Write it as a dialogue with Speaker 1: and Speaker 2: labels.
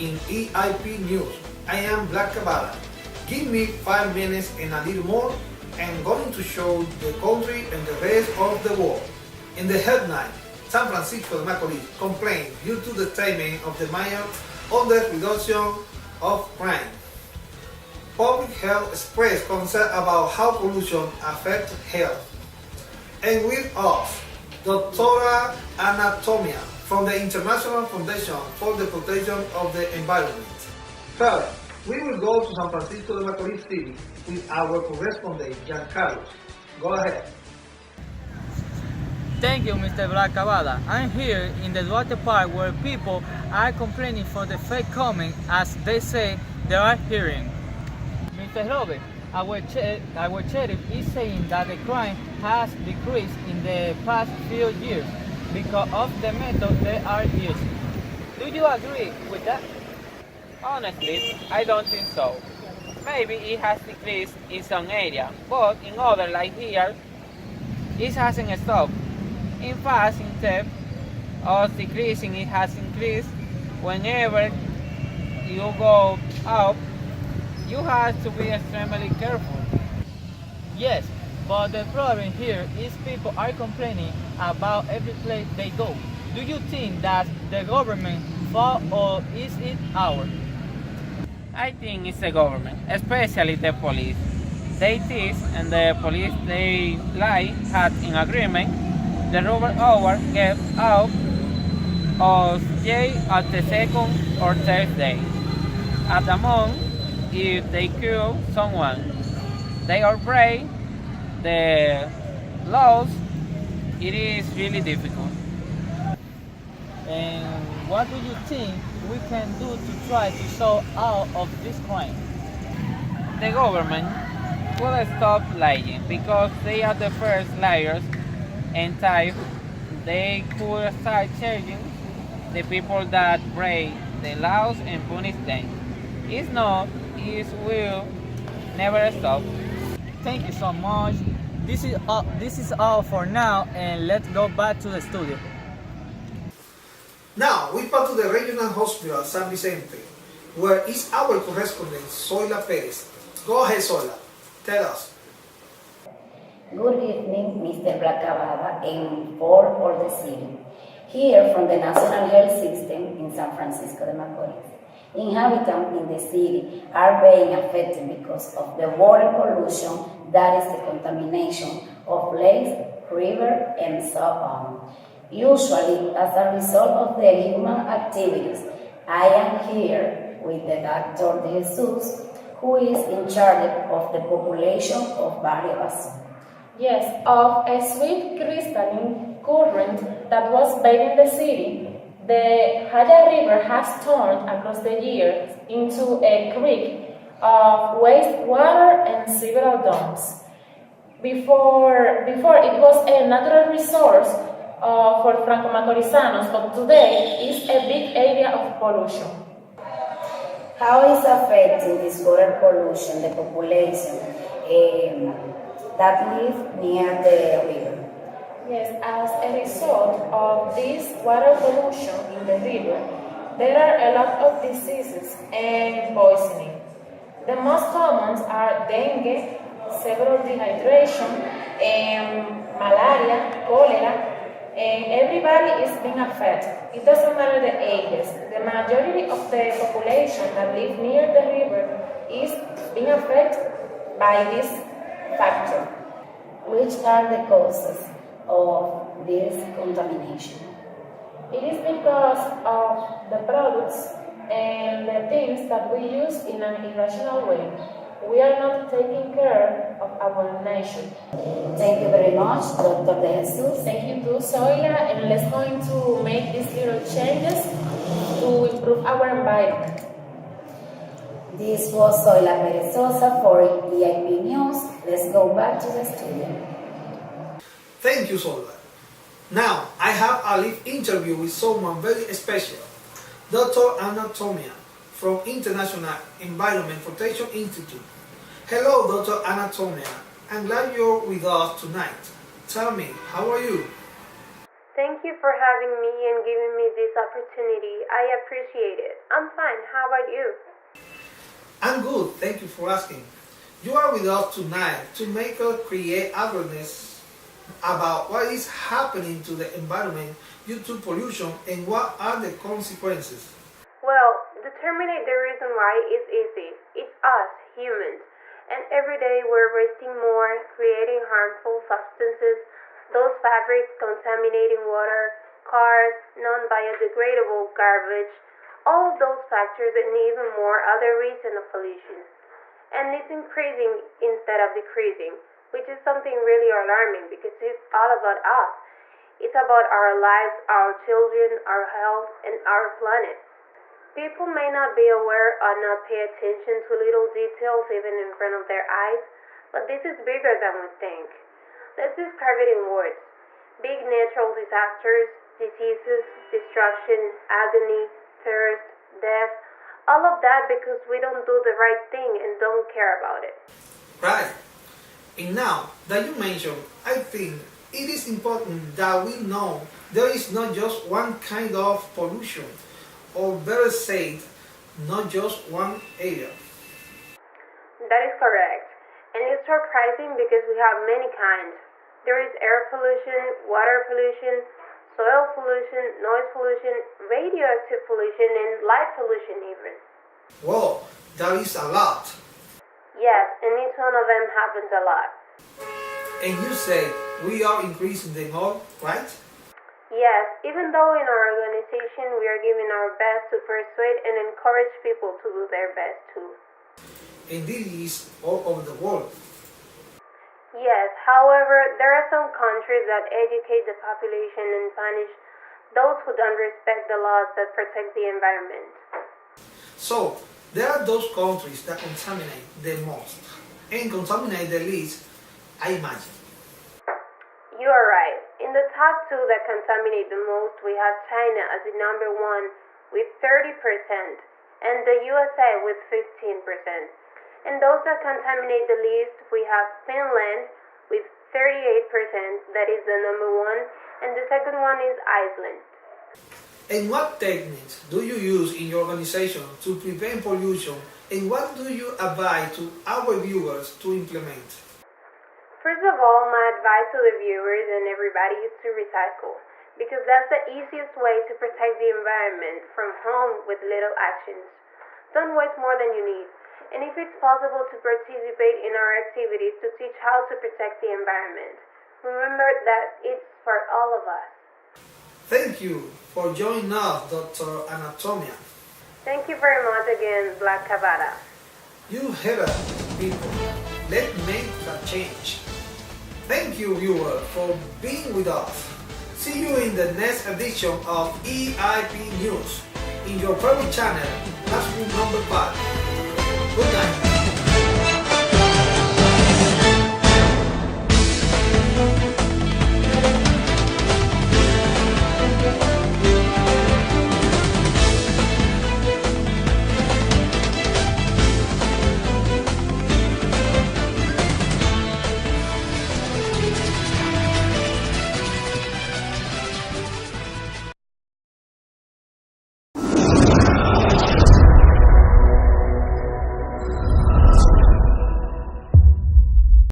Speaker 1: in EIP News. I am Black Cabada. Give me 5 minutes and a little more. I'm going to show the country and the rest of the world. In the headline, San Francisco de Macorís complained due to the statement of the mayor on the reduction of crime. Public health expressed concern about how pollution affects health. And with us, Dr. Anatomia from the International Foundation for the Protection of the Environment. First, we will go to San Francisco de Macorís City with our correspondent, Giancarlo. Go ahead.
Speaker 2: Thank you, Mr. Black Cabada. I'm here in the water park where people are complaining for the fake comment as they say they are hearing. Mr. Robert, our sheriff is saying that the crime has decreased in the past few years because of the method they are using. Do you agree with that?
Speaker 3: Honestly, I don't think so. Maybe it has decreased in some areas, but in others like here, it hasn't stopped. In fact, instead of decreasing, it has increased. Whenever you go out, you have to be extremely careful.
Speaker 2: Yes, but the problem here is people are complaining about every place they go. Do you think that the government fault or is it ours?
Speaker 3: I think it's the government, especially the police. They teach and the police they lie had in agreement. The rubber hour get out of jail at the second or third day. At the month, if they kill someone, they are break the laws. It is really difficult.
Speaker 2: And what do you think we can do to try to solve out of this crime?
Speaker 3: The government will stop lying because they are the first liars, and time they could start charging the people that break the laws and punish them. If not, it will never stop.
Speaker 2: Thank you so much. This is all for now, and let's go back to the studio.
Speaker 1: Now we pass to the regional hospital San Vicente, where is our correspondent Zoila Perez. Go ahead, Zoila. Tell us.
Speaker 4: Good evening, Mr. Black Cabada, and for all the city. Here from the National Health System in San Francisco de Macorís. Inhabitants in the city are being affected because of the water pollution, that is the contamination of lakes, river, and so on. Usually, as a result of the human activities, I am here with the Dr. De Jesus, who is in charge of the population of Barrio Azul.
Speaker 5: Yes, of a sweet crystalline current that was bathing the city, the Haya River has turned across the years into a creek of wastewater and several dams. Before it was a natural resource for Franco-Macorizanos, but today is a big area of pollution.
Speaker 4: How is affecting this water pollution the population that live near the river?
Speaker 5: Yes, as a result of this water pollution in the river, there are a lot of diseases and poisoning. The most common are dengue, severe dehydration, malaria, cholera, and everybody is being affected. It doesn't matter the ages. The majority of the population that live near the river is being affected by this factor.
Speaker 4: Which are the causes of this contamination?
Speaker 5: It is because of the products and the things that we use in an irrational way. We are not taking care of our nature.
Speaker 4: Thank you very much, Dr. De Jesus.
Speaker 5: Thank you too, Zoila, and let's going to make these little changes to improve our environment.
Speaker 4: This was Zoila Perezosa for EIP News. Let's go back to the studio.
Speaker 1: Thank you, Zoila. Now I have a live interview with someone very special, Dr. Anatomia from International Environment Protection Institute. Hello, Dr. Anatomia. I'm glad you're with us tonight. Tell me, how are you?
Speaker 6: Thank you for having me and giving me this opportunity. I appreciate it. I'm fine. How about you?
Speaker 1: I'm good, thank you for asking. You are with us tonight to make us create awareness about what is happening to the environment due to pollution and what are the consequences.
Speaker 6: Well, determining the reason why is easy. It's us, humans. And every day we're wasting more, creating harmful substances, those fabrics contaminating water, cars, non-biodegradable garbage, all of those factors and even more other reasons of pollution. And it's increasing instead of decreasing, which is something really alarming because it's all about us. It's about our lives, our children, our health, and our planet. People may not be aware or not pay attention to little details even in front of their eyes, but this is bigger than we think. Let's describe it in words. Big natural disasters, diseases, destruction, agony, thirst, death, all of that because we don't do the right thing and don't care about it.
Speaker 1: Right. And now that you mentioned, I think it is important that we know there is not just one kind of pollution, or better said, not just one area.
Speaker 6: That is correct. And it's surprising because we have many kinds. There is air pollution, water pollution, soil pollution, noise pollution, radioactive pollution, and light pollution even.
Speaker 1: Whoa, that is a lot.
Speaker 6: Yes, and each one of them happens a lot.
Speaker 1: And you say we are increasing them all, right?
Speaker 6: Yes, even though in our organization we are giving our best to persuade and encourage people to do their best too.
Speaker 1: And this is all over the world.
Speaker 6: Yes, however, there are some countries that educate the population and punish those who don't respect the laws that protect the environment.
Speaker 1: So, there are those countries that contaminate the most and contaminate the least, I imagine.
Speaker 6: You are right. In the top two that contaminate the most, we have China as the number one with 30% and the USA with 15%. And those that contaminate the least, we have Finland with 38%, that is the number one, and the second one is Iceland.
Speaker 1: And what techniques do you use in your organization to prevent pollution, and what do you advise to our viewers to implement?
Speaker 6: First of all, my advice to the viewers and everybody is to recycle, because that's the easiest way to protect the environment from home with little actions. Don't waste more than you need. And if it's possible to participate in our activities to teach how to protect the environment, remember that it's for all of us.
Speaker 1: Thank you for joining us, Dr. Anatomia.
Speaker 6: Thank you very much again, Black Cavada.
Speaker 1: You heard it, people. Let's make a change. Thank you, viewer, for being with us. See you in the next edition of EIP News in your favorite channel, classroom number 5. Good night.